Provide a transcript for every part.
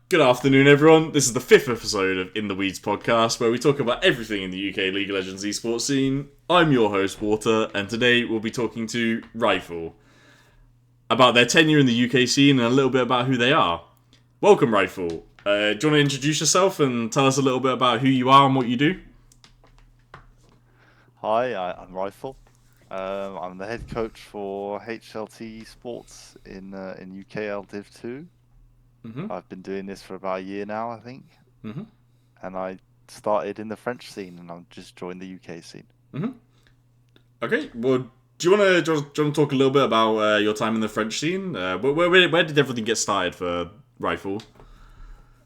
Good afternoon, everyone. This is the 5th episode of In the Weeds podcast, where we talk about everything in the UK League of Legends esports scene. I'm your host, Water, and today we'll be talking to Rifle about their tenure in the UK scene and a little bit about who they are. Welcome, Rifle. Do you want to introduce yourself and tell us a little bit about who you are and what you do? Hi, I'm Rifle. I'm the head coach for HLT Sports in UKL Div 2. Mm-hmm. I've been doing this for about a year now, I think. Mm-hmm. And I started in the French scene and I've just joined the UK scene. Mm-hmm. Okay, well, do you want to talk a little bit about your time in the French scene? Where did everything get started for Rifle?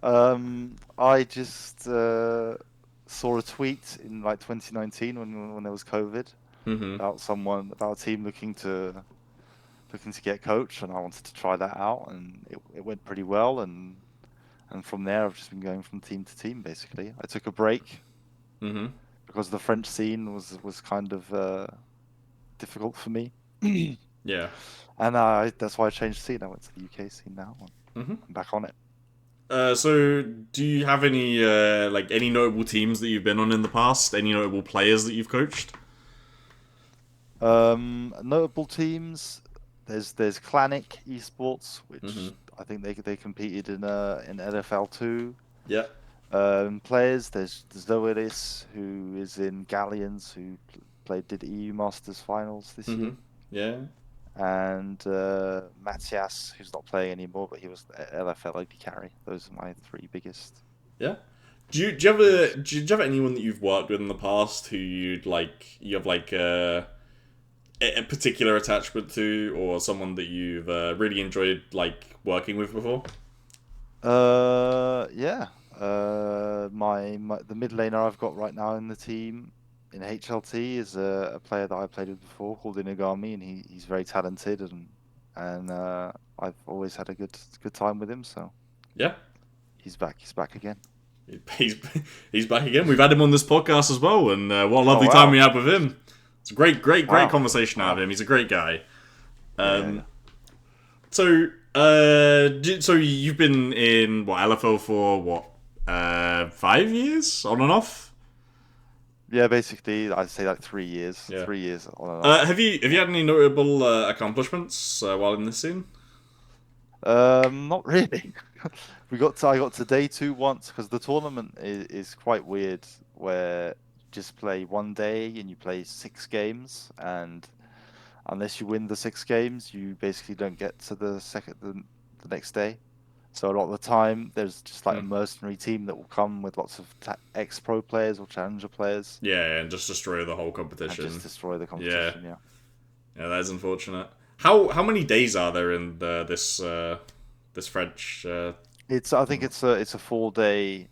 I just saw a tweet in like 2019 when there was COVID Mm-hmm. about a team looking to get coach, and I wanted to try that out, and it went pretty well, and from there I've just been going from team to team basically. I took a break Mm-hmm. because the French scene was kind of difficult for me, Yeah. and that's why I changed scene. I went to the UK scene now, and Mm-hmm. I'm back on it. So, do you have any notable teams that you've been on in the past? Any notable players that you've coached? Notable teams. There's Clanic Esports, Mm-hmm. which I think they competed in LFL2. Yeah. Players. There's Zoelis, who is in Galleons, who did EU Masters finals this Mm-hmm. year, Yeah. and Matthias, who's not playing anymore, but he was LFL AD carry. Those are my three biggest Yeah. Do you have anyone that you've worked with in the past who you have a particular attachment to, or someone that you've really enjoyed working with before? Yeah. The mid laner I've got right now in the team in HLT is a player that I played with before called Inagami, and he's very talented, and I've always had a good time with him. So Yeah. he's back. He's back again. He's he's back again. We've had him on this podcast as well, and what a Oh lovely time wow! we had with him. It's a great Wow! conversation out of Wow! him. He's a great guy. Yeah, yeah, yeah. So, so you've been in LFL for 5 years on and off? Yeah, basically, I'd say like 3 years. Yeah. 3 years on and off. Have you had any notable accomplishments while in this scene? Not really. I got to day two once because the tournament is quite weird, where you just play one day and you play 6 games, and unless you win the 6 games, you basically don't get to the next day. So a lot of the time, there's just like a Hmm. mercenary team that will come with lots of ex-pro players or challenger players Yeah, and just destroy the whole and just competition. destroy the Yeah, competition. Yeah. yeah, that is unfortunate. How many days are there in this French? I think it's a 4-day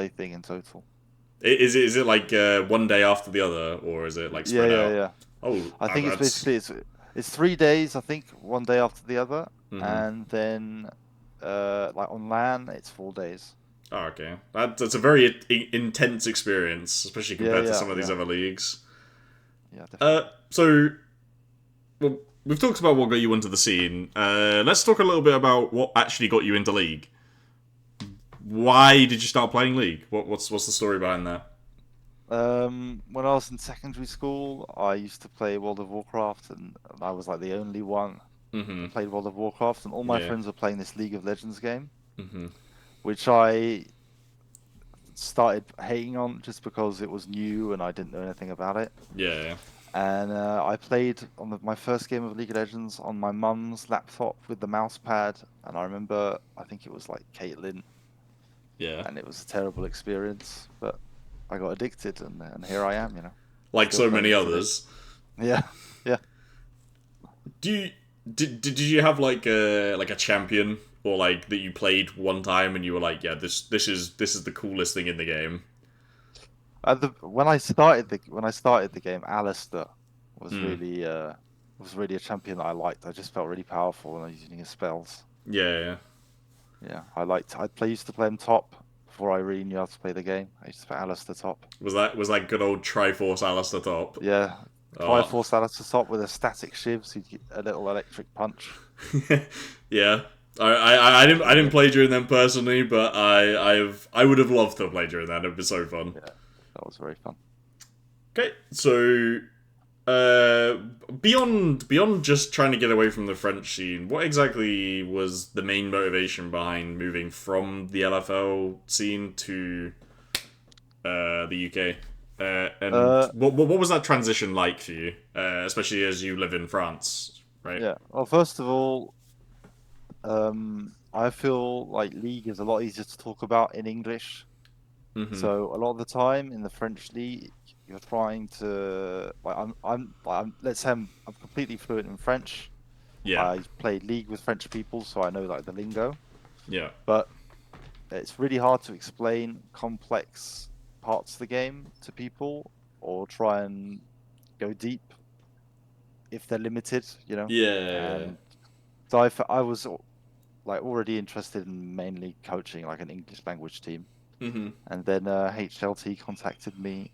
thing in total. Is it like one day after the other, or is it like Yeah, spread yeah, out? yeah. Oh, I think it's that's. basically it's 3 days. I think one day after the other, Mm-hmm. and then like on LAN it's 4 days. Oh, okay. That's a very intense experience, especially Yeah, compared to yeah, some of these yeah, other leagues. yeah, definitely. So, well, we've talked about what got you into the scene. Let's talk a little bit about what actually got you into League. Why did you start playing League? What's the story behind that? When I was in secondary school, I used to play World of Warcraft, and I was like the only one Mm-hmm. that played World of Warcraft, and all my Yeah. friends were playing this League of Legends game, Mm-hmm. which I started hating on just because it was new and I didn't know anything about it. Yeah. And I played on my first game of League of Legends on my mum's laptop with the mouse pad, and I remember I think it was like Caitlyn, Yeah. and it was a terrible experience, but I got addicted, and here I am, Like still so playing many it today. others. Yeah, yeah. Do you did you have like a champion or like that you played one time and you were like, yeah, this is the coolest thing in the game? When I started the game, Alistair was Hmm. really a champion that I liked. I just felt really powerful when I was using his spells. Yeah. Yeah, used to play him top before I really knew how to play the game. I used to play Alistair top. Was that good old Triforce Alistair top? Yeah, Oh. Triforce Alistair top with a static shiv, so you get a little electric punch. Yeah. I didn't play during them personally, but I would have loved to play during that. It'd be so fun. Yeah, that was very fun. Okay, so uh, beyond just trying to get away from the French scene, what exactly was the main motivation behind moving from the LFL scene to the UK? And Uh, what was that transition like for you, especially as you live in France, right? yeah. Well, first of all, I feel like League is a lot easier to talk about in English. Mm-hmm. So a lot of the time in the French league, you're trying to let's say I'm completely fluent in French. Yeah. I played league with French people, so I know like the lingo. Yeah. But it's really hard to explain complex parts of the game to people or try and go deep if they're limited, you know. Yeah. And so I was like already interested in mainly coaching like an English language team. Mm-hmm. And then HLT contacted me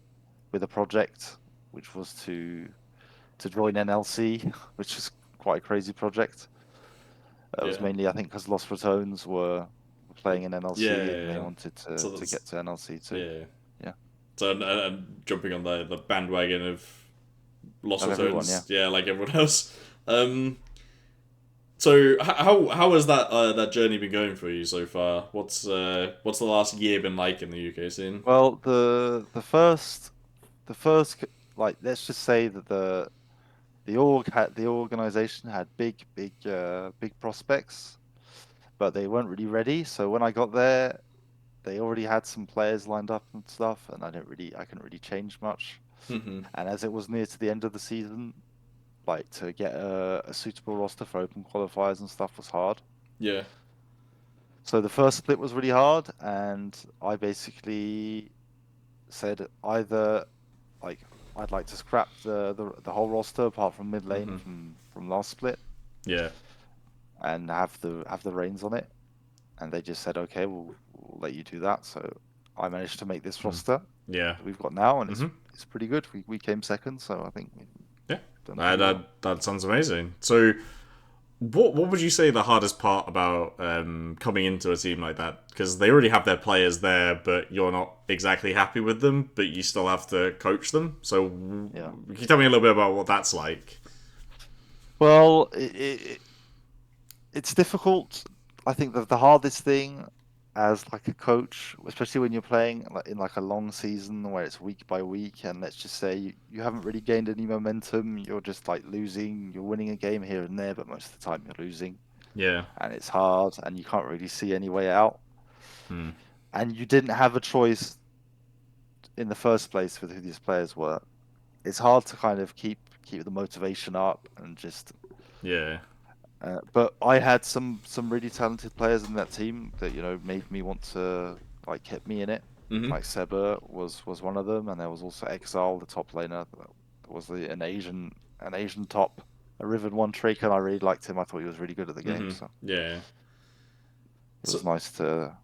with a project, which was to join NLC, which is quite a crazy project. It was Yeah. mainly, I think, because Lost Ratones were playing in Yeah. NLC and they Yeah. wanted So to that's get to NLC too. yeah. Yeah, So jumping on the bandwagon of Lost and everyone, yeah. Returns, yeah, like everyone else. So how has that journey been going for you so far? What's the last year been like in the UK scene? Well, the first like let's just say that the organization had big prospects, but they weren't really ready. So when I got there, they already had some players lined up and stuff, and I couldn't really change much. Mm-hmm. And as it was near to the end of the season, like to get a suitable roster for open qualifiers and stuff was hard. Yeah. So the first split was really hard, and I basically said either like I'd like to scrap the whole roster apart from mid lane Mm-hmm. from last split Yeah. and have the reins on it. And they just said, okay, we'll let you do that. So I managed to make this Mm. roster Yeah. that we've got now, and Mm-hmm. it's pretty good. We came second, so I think we've Yeah. done That, pretty well. that that sounds amazing. So what would you say the hardest part about coming into a team like that? Because they already have their players there, but you're not exactly happy with them, but you still have to coach them. So Yeah. can you tell me a little bit about what that's like? Well, it's difficult. I think that the hardest thing as like a coach, especially when you're playing like in like a long season where it's week by week, and let's just say you haven't really gained any momentum, you're just like losing, you're winning a game here and there, but most of the time you're losing, Yeah. and it's hard, and you can't really see any way out, Hmm. and you didn't have a choice in the first place with who these players were. It's hard to kind of keep the motivation up and just Yeah. but I had some really talented players in that team that made me want to like kept me in it. Mm-hmm. Like Seba was one of them, and there was also Exile, the top laner, that was an Asian top, a Riven one trick, and I really liked him. I thought he was really good at the game, Mm-hmm. so Yeah. it So was nice to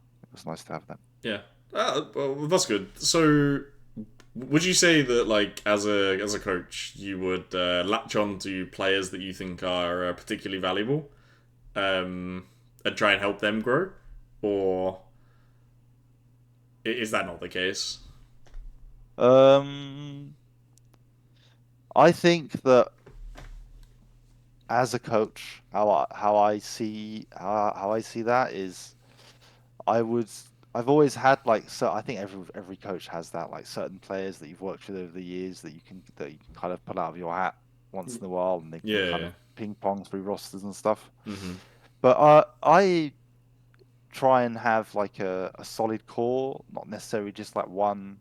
have them. yeah. Well, that's good. So would you say that, like, as a coach, you would latch on to players that you think are particularly valuable, and try and help them grow, or is that not the case? Um, I think that as a coach, how I see that is I would. I've always had like so. I think every coach has that like certain players that you've worked with over the years that you can kind of pull out of your hat once in a while, and they kind Yeah. of ping pong through rosters and stuff. Mm-hmm. But I try and have like a solid core, not necessarily just like one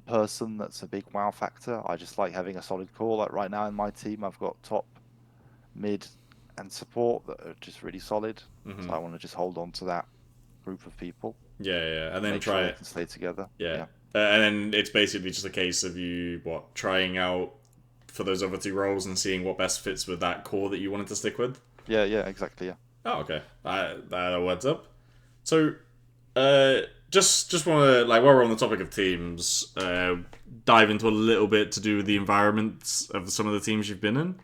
person that's a big wow factor. I just like having a solid core. Like right now in my team, I've got top, mid, and support that are just really solid. Mm-hmm. So I want to just hold on to that group of people Yeah, yeah, and and then make sure try they it. can stay together. Yeah, Yeah. and then it's basically just a case of you trying out for those other two roles and seeing what best fits with that core that you wanted to stick with. Yeah, yeah, exactly. Yeah. Oh, okay. That works up. So, uh, just want to, like, while we're on the topic of teams, dive into a little bit to do with the environments of some of the teams you've been in.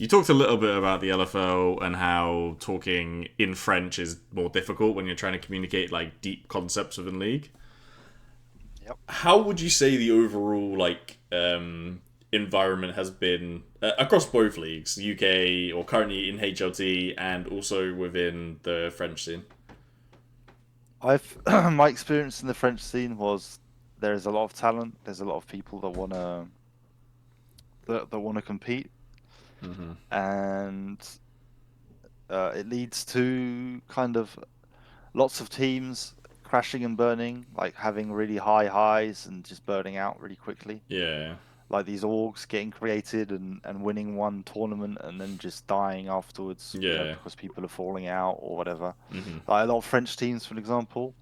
You talked a little bit about the LFL and how talking in French is more difficult when you're trying to communicate like deep concepts within league. Yep. How would you say the overall environment has been across both leagues, UK or currently in HLT and also within the French scene? I've my experience in the French scene was there is a lot of talent. There's a lot of people that wanna compete, Mm-hmm. and it leads to kind of lots of teams crashing and burning, like having really high highs and just burning out really quickly. Yeah, Like these orgs getting created and winning one tournament and then just dying afterwards, yeah, because people are falling out or whatever. mm-hmm. Like a lot of French teams, for example,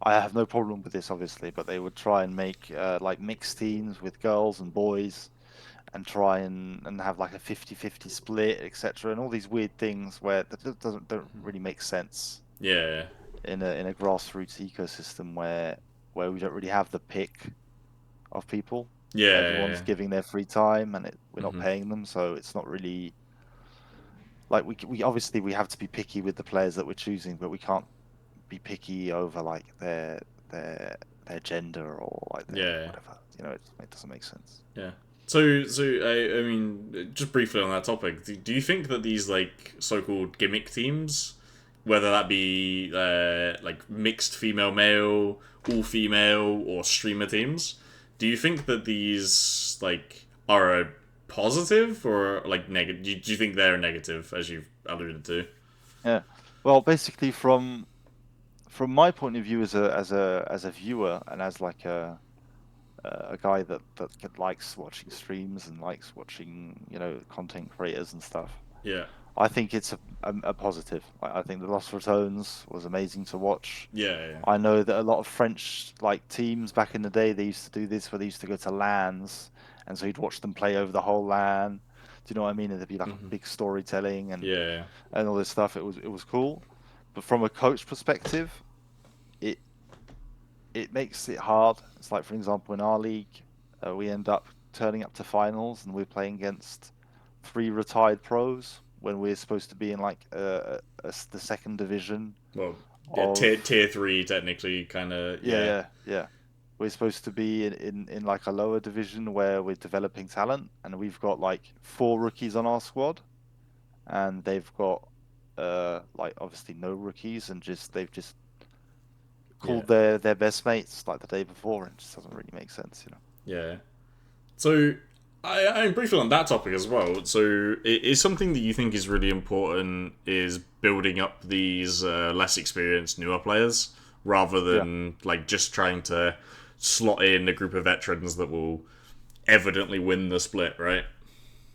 I have no problem with this, obviously, but they would try and make like mixed teams with girls and boys and try and have like a 50-50 split, etc. And all these weird things where that don't really make sense Yeah, in a grassroots ecosystem where we don't really have the pick of people. yeah, Everyone's giving their free time, and we're not mm-hmm. paying them, so it's not really like we obviously we have to be picky with the players that we're choosing, but we can't be picky over like their their gender or like their Yeah, whatever. It doesn't make sense. yeah. I mean, just briefly on that topic, do you think that these like so-called gimmick teams, whether that be like mixed female male, all female, or streamer teams, do you think that these like are a positive or like negative? Do you think they're a negative, as you've alluded to? Yeah. Well, basically, from my point of view as a viewer and as like a guy that likes watching streams and likes watching content creators and stuff. Yeah, I think it's a positive. I think the Lost Ratones was amazing to watch. yeah, yeah. I know that a lot of French like teams back in the day they used to do this where they used to go to LANs, and so you'd watch them play over the whole LAN. Do you know what I mean? And there'd be like a Mm-hmm. big storytelling Yeah, and all this stuff. It was cool, but from a coach perspective, it it makes it hard. It's like, for example, in our league, we end up turning up to finals and we're playing against three retired pros when we're supposed to be in like the second division well, yeah, of tier three technically, kind of, yeah, yeah, yeah, yeah. We're supposed to be in like a lower division where we're developing talent, and we've got like four rookies on our squad, and they've got like obviously no rookies, and they've just yeah, called their best mates like the day before, and it just doesn't really make sense. yeah. So, I'm briefly on that topic as well. So, is something that you think is really important is building up these less experienced newer players rather Yeah, than like just trying to slot in a group of veterans that will evidently win the split, right?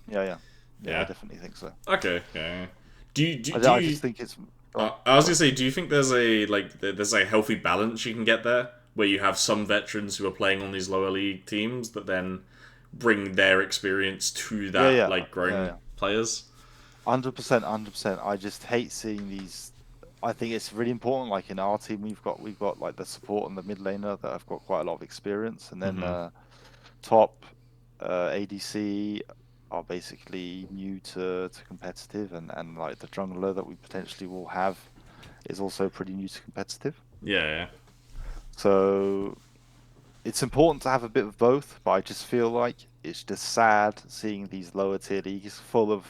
yeah, yeah, yeah. I Yeah. definitely think so. Okay. Yeah. Do I you? just think it's. I was Sorry. gonna say, do you think there's there's a healthy balance you can get there where you have some veterans who are playing on these lower league teams that then bring their experience to Yeah, that yeah, like yeah, grown yeah. players? 100%, 100%. I just hate seeing these. I think it's really important. Like in our team, we've got like the support and the mid laner that have got quite a lot of experience, and then Mm-hmm. top ADC are basically new to competitive, and like the jungler that we potentially will have is also pretty new to competitive. Yeah, So it's important to have a bit of both, but I just feel like it's just sad seeing these lower tier leagues full of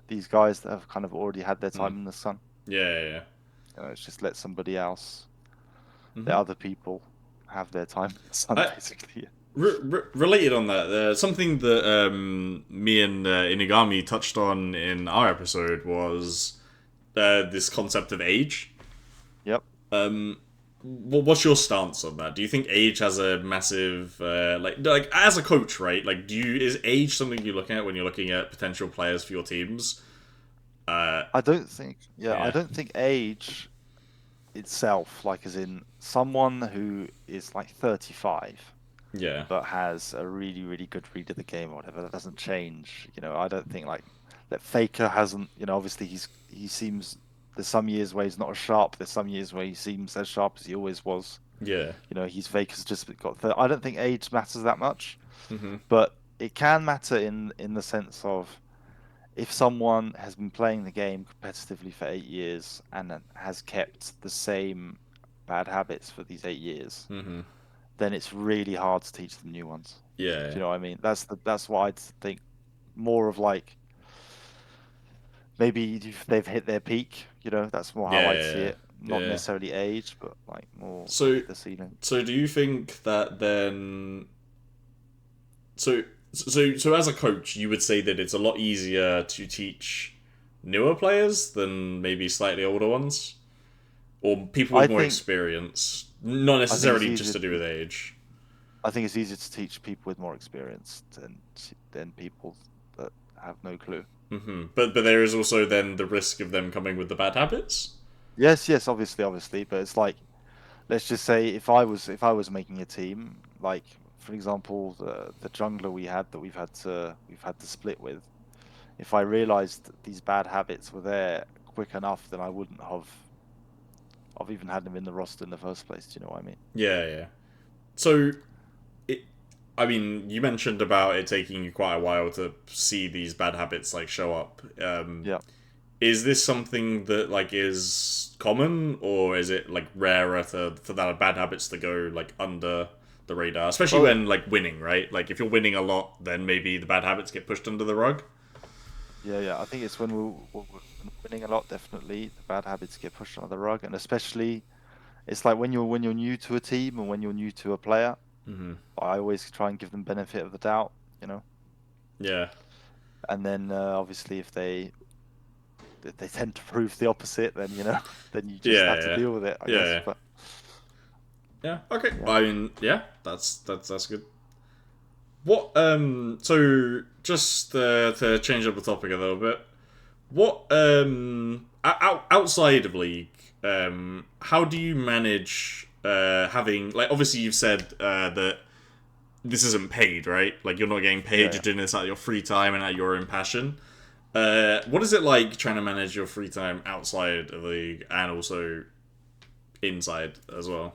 these guys that have kind of already had their yeah. Mm. time in the sun. Yeah, yeah. It's just let somebody else, let Mm-hmm. other people have their time in the sun, I, basically. related on that, something that me and Inigami touched on in our episode was this concept of age. Yep. Um, what's your stance on that? Do you think age has a massive like as a coach, right? Like, is age something you're looking at when you're looking at potential players for your teams? Uh, I yeah, don't think age itself, like as in someone who is like 35 yeah, but has a really, really good read of the game or whatever, that doesn't change. I don't think like that Faker hasn't, obviously he seems there's some years where he's not as sharp, there's some years where he seems as sharp as he always was. yeah. He's Faker's just got I don't think age matters that much, Mm-hmm. but it can matter in the sense of if someone has been playing the game competitively for 8 years and then has kept the same bad habits for these 8 years, Mm-hmm. then it's really hard to teach them new ones. Do Yeah. you know what I mean? That's why I think more of like maybe if they've hit their peak, that's more how I'd see Yeah. it. Not Yeah. necessarily age, but like more they've So hit the ceiling. so do you think that then so as a coach you would say that it's a lot easier to teach newer players than maybe slightly older ones? Or people I with more think experience? Not I think it's necessarily just easier to do with to age. I think it's easier to teach people with more experience than people that have no clue. But there is also then the risk of them coming with the bad habits. Yes, yes, obviously, but it's like let's just say if I was making a team, like for example, the jungler we had that we've had to split with, if I realized that these bad habits were there quick enough, then I wouldn't have even had them in the roster in the first place. Do you know what I mean? Yeah, yeah. So it, I mean, you mentioned about it taking you quite a while to see these bad habits like show up. Yeah. Is this something that like is common, or is it like rarer for that bad habits to go like under the radar, especially Well, when like winning, right? Like if you're winning a lot, then maybe the bad habits get pushed under the rug. yeah, yeah. I think it's when we're winning a lot, definitely the bad habits get pushed under the rug, and especially it's like when you're new to a team and when you're new to a player. Mm-hmm. I always try and give them benefit of the doubt, you know. Yeah, And then obviously if they tend to prove the opposite, then then you just have to yeah, deal with it, I yeah, guess. yeah. But Yeah. Okay. yeah, I mean, yeah, that's good. What so just to change up the topic a little bit, what outside of League, how do you manage having like obviously you've said that this isn't paid, right? Like you're not getting yeah, paid, you're yeah. doing this at your free time and at your own passion. What is it like trying to manage your free time outside of League and also inside as well?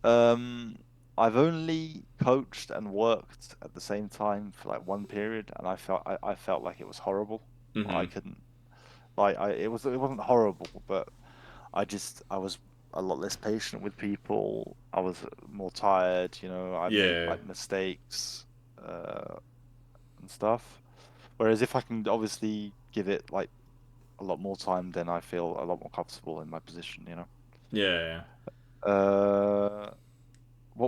Um, I've only coached and worked at the same time for like one period, and I felt like it was horrible. I Mm-hmm. couldn't like it wasn't horrible, but I was a lot less patient with people. I was more tired, I made Yeah. like mistakes uh, and stuff. Whereas if I can obviously give it like a lot more time, then I feel a lot more comfortable in my position. Yeah. Uh,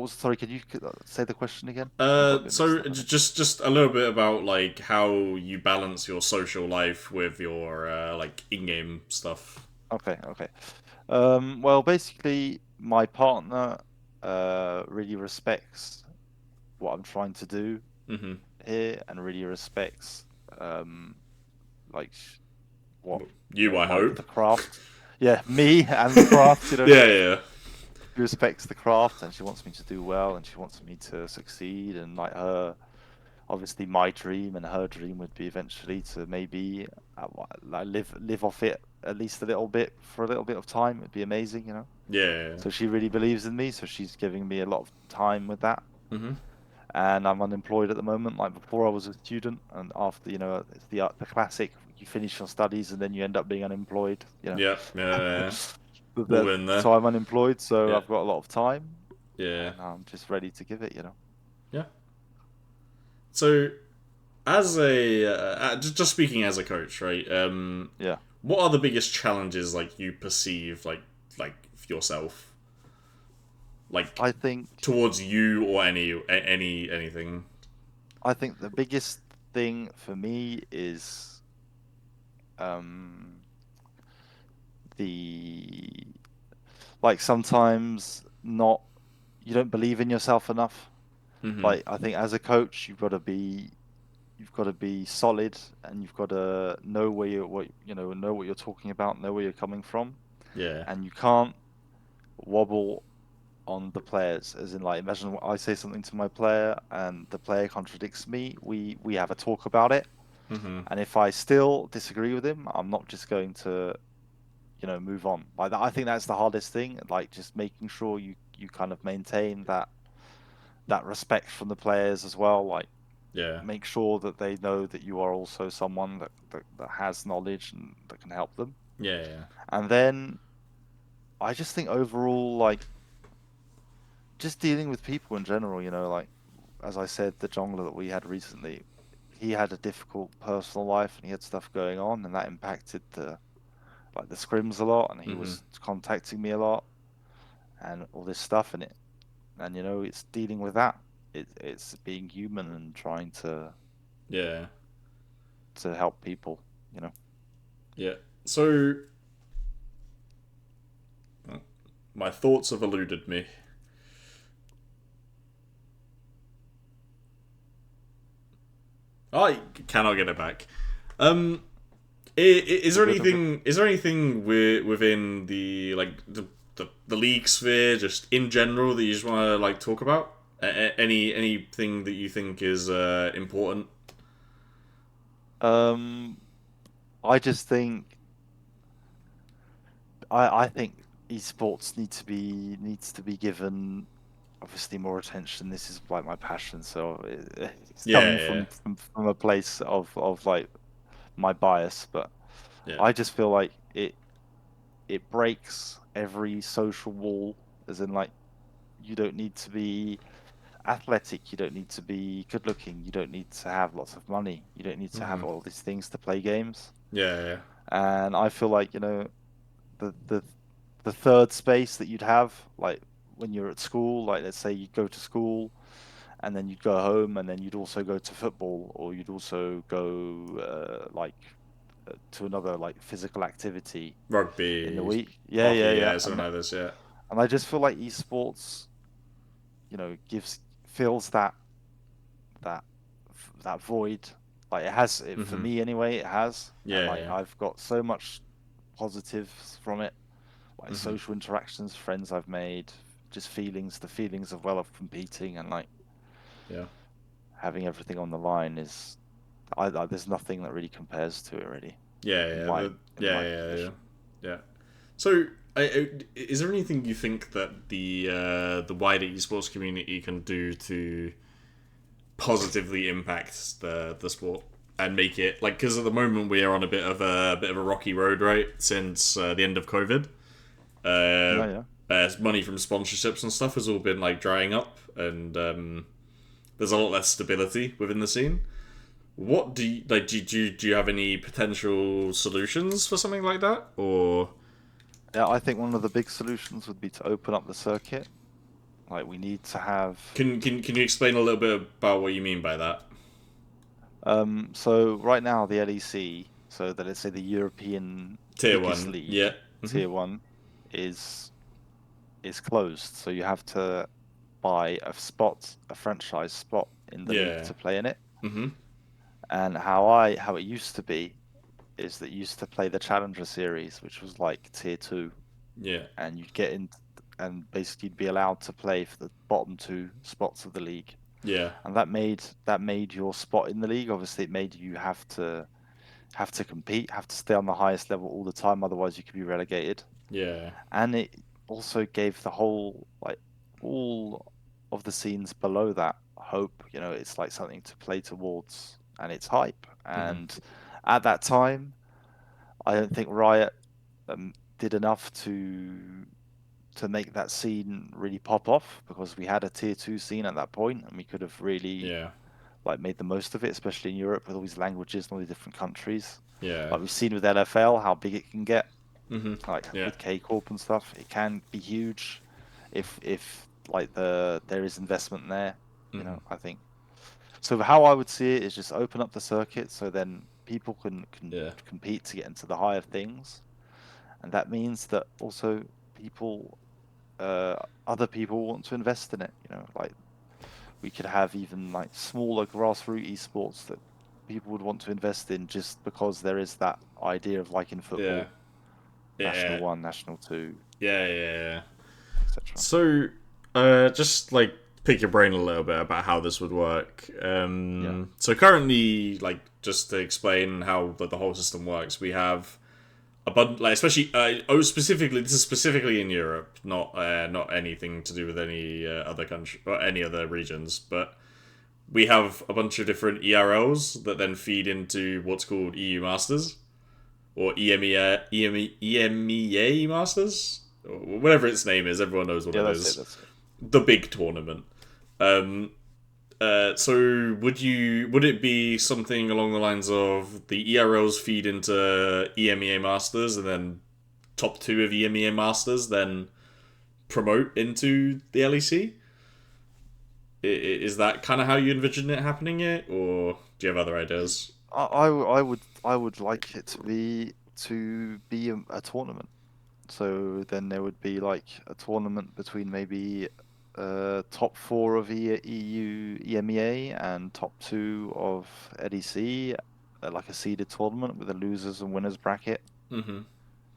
sorry, could you say the question again? I got a bit mixed So up, I think. just a little bit about like how you balance your social life with your like in-game stuff. Okay, okay. Well, basically, my partner really respects what I'm trying to do Mm-hmm. here and really respects um like what You, I my hope. the craft. Yeah, me and the craft. Yeah, yeah, She respects the craft and she wants me to do well and she wants me to succeed and like her obviously my dream and her dream would be eventually to maybe like live off it at least a little bit for a little bit of time. It'd be amazing. yeah. So she really believes in me, so she's giving me a lot of time with that. Mm-hmm. And I'm unemployed at the moment. Like before, I was a student, and after it's the classic: you finish your studies and then you end up being unemployed. Yeah, yeah, yeah. But All in there. so I'm unemployed, so Yeah, I've got a lot of time, yeah, and I'm just ready to give it. yeah. So as a just speaking as a coach, right? Yeah. What are the biggest challenges like you perceive like yourself like I think towards you or anything? I think the biggest thing for me is um the like sometimes not you don't believe in yourself enough. Mm-hmm. Like I think as a coach, you've got to be solid and you've got to know know what you're talking about, know where you're coming from, Yeah. and you can't wobble on the players. As in, like, imagine I say something to my player and the player contradicts me. We have a talk about it, Mm-hmm. and if I still disagree with him, I'm not just going to move on. Like that, I think that's the hardest thing. Like just making sure you kind of maintain that respect from the players as well. Like. Yeah. make sure that they know that you are also someone that has knowledge and that can help them. Yeah. Yeah. And then I just think overall, like, just dealing with people in general, like, as I said, the jungler that we had recently, he had a difficult personal life and he had stuff going on, and that impacted the scrims a lot, and he Mm-hmm. was contacting me a lot and all this stuff, and it's dealing with that. It's being human and trying Yeah. to help people, you know. Yeah. So my thoughts have eluded me. I cannot get it back. Um, is All there good, all good. anything? Is there anything within the the league sphere, just in general, that you just want to like talk about? Anything that you think is important? Um, I just think I think esports needs to be given obviously more attention. This is like my passion, so it's Yeah, coming yeah, from a place of like my bias, but yeah. I just feel like it breaks every social wall, as in like you don't need to be athletic, you don't need to be good looking, you don't need to have lots of money, you don't need to have Mm-hmm. all these things to play games. Yeah, yeah. And I feel like, the the the third space that you'd have, like when you're at school, like let's say you go to school and then you'd go home and then you'd also go to football, or you'd also go to another like physical activity in the Rugby, week. Yeah, hockey, yeah, yeah. yeah, something like this. Yeah. And I just feel like esports, gives fills that that void. Like it has it for Mm-hmm. me anyway. It has, and Yeah, like yeah. I've got so much positives from it, like Mm-hmm. social interactions, friends I've made, just the feelings of well of competing and like Yeah. having everything on the line is. There's nothing that really compares to it, really, Yeah, in yeah, my in yeah, my yeah, yeah, position. yeah. So, is there anything you think that the wider esports community can do to positively impact the sport and make it like? Because at the moment we are on a bit of a rocky road, right? Since the end of COVID, uh, Yeah, yeah. money from sponsorships and stuff has all been like drying up, and there's a lot less stability within the scene. What do you like? Do you have any potential solutions for something like that, or Yeah, I think one of the big solutions would be to open up the circuit. Like we need to have can you explain a little bit about what you mean by that? so right now the LEC, so that let's say the European Tier biggest one, league, yeah, hmm tier one, is is closed. So you have to buy a franchise spot in the league yeah, to play in it. hmm And how it used to be is that you used to play the Challenger series, which was like tier two, yeah, and you'd get in and basically you'd be allowed to play for the bottom two spots of the league. yeah, And that made your spot in the league. Obviously, it made you have to compete, have to stay on the highest level all the time, otherwise you could be relegated. yeah, And it also gave the whole like all of the scenes below that hope. It's like something to play towards, and it's hype. hmm And at that time, I don't think Riot did enough to make that scene really pop off, because we had a tier two scene at that point, and we could have really yeah, like made the most of it, especially in Europe with all these languages and all these different countries. yeah, Like we've seen with LFL how big it can get, hmm like yeah, with K Corp and stuff. It can be huge if like there is investment there. hmm I think so. How I would see it is just open up the circuit so then people can yeah, compete to get into the higher things, and that means that also people uh other people want to invest in it. Like we could have even like smaller grassroots esports that people would want to invest in, just because there is that idea of like in yeah, football, yeah, national one, national two, yeah, yeah. etc. So, just like pick your brain a little bit about how this would work. Yeah, So currently, like just to explain how the whole system works, we have a bunch, like especially specifically this is specifically in Europe, not anything to do with any other country or any other regions, but we have a bunch of different ERLs that then feed into what's called EU Masters or EMEA Masters, or whatever its name is. Everyone knows what Yeah, it that's it. is. That's it. The big tournament. Um, so would it be something along the lines of the ERLs feed into EMEA Masters and then top two of EMEA Masters then promote into the LEC? Is that kind of how you envision it happening, or do you have other ideas? I would like it to be a tournament. So then there would be like a tournament between maybe top four of EU EMEA and top two of EDC, like a seeded tournament with a losers and winners bracket. Mm-hmm.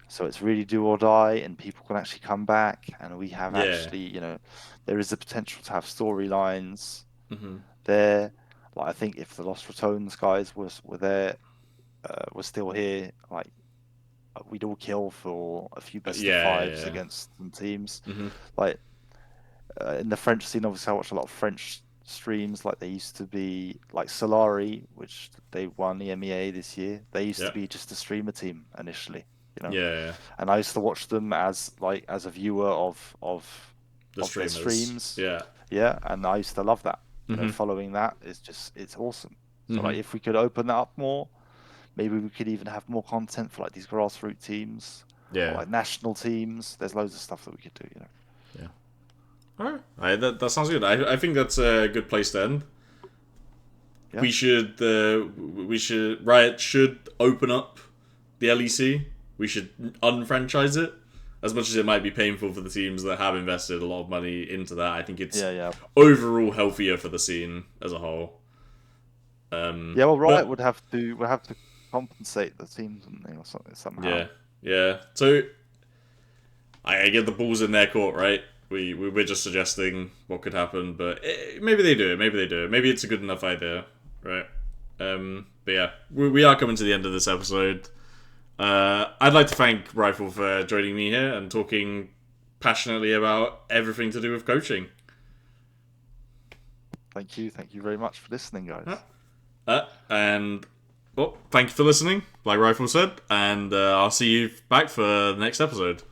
So it's really do or die, and people can actually come back, and we have Yeah. actually, there is the potential to have storylines Mm-hmm. there. Like I think if the Lost Ratones guys were there, were still here, like we'd all kill for a few best of Yeah. fives Yeah. against some teams. Mm-hmm. Like in the French scene, obviously I watch a lot of French streams. Like they used to be like Solari, which they won EMEA this year. They used to Yeah. be just a streamer team initially, Yeah. and I used to watch them as a viewer The of their streamers. streams. Yeah. Yeah, and I used to love that. Mm-hmm. Following that is it's awesome. So Mm-hmm. like if we could open that up more, maybe we could even have more content for like these grassroots teams or Yeah. like national teams. There's loads of stuff that we could do. Yeah. All right. That sounds good. I think that's a good place to end. Yeah. We should Riot should open up the LEC. We should unfranchise it. As much as it might be painful for the teams that have invested a lot of money into that, I think it's Yeah. overall healthier for the scene as a whole. Yeah. Well, Riot but would have to compensate the teams, or something somehow. yeah. So I get the ball's in their court, right? We're just suggesting what could happen, but maybe they do it. Maybe it's a good enough idea, right? But yeah, we are coming to the end of this episode. I'd like to thank Rifle for joining me here and talking passionately about everything to do with coaching. Thank you very much for listening, guys. And well, thank you for listening, like Rifle said, and I'll see you back for the next episode.